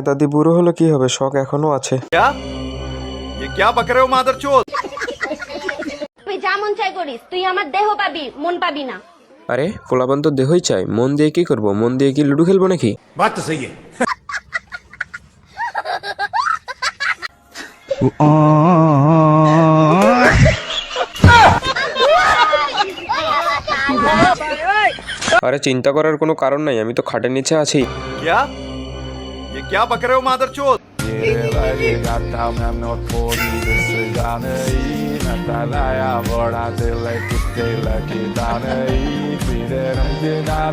দাদি বুড়ো হলো কি হবে, শখ এখনো আছে। क्या बक रहे हो मादरचोद? তুই যা মন চাই করিস, তুই আমার দেহ পাবি, মন পাবি না। আরে পোলাপান তো দেহই চাই, মন দিয়ে কি করব? মন দিয়ে কি লুডো খেলবো নাকি? बात तो सही है। আরে চিন্তা করার কোনো কারণ নাই, আমি তো খাটের নিচে আছি। क्या? ये क्या बक रहे हो मादरचोद?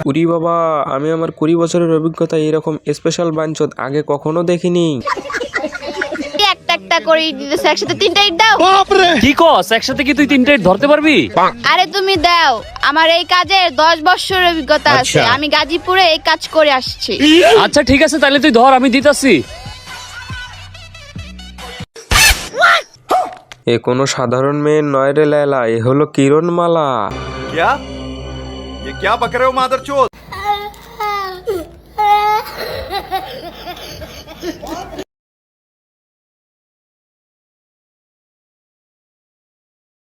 উরি বাবা, আমি আমার 20 বছরের অভিজ্ঞতায় এরকম স্পেশাল বাঞ্চদ আগে কখনো দেখিনি। একটা একটা করে ইট দিতেছে, একসাথে তিনটা ইট দাও। কি কস, একসাথে কি তুই তিনটে ধরতে পারবি? আরে তুমি দাও, আমার এই কাজের 10 বছরের অভিজ্ঞতা আছে, আমি গাজীপুরে এই কাজ করে আসছি। আচ্ছা ঠিক আছে, তাহলে তুই ধর, আমি দিতাছি। এ কোনো সাধারণ মেয়ে নয় রে লায়লা, এ হলো কিরণমালা। क्या? ये क्या बक रहे हो मादरचोद?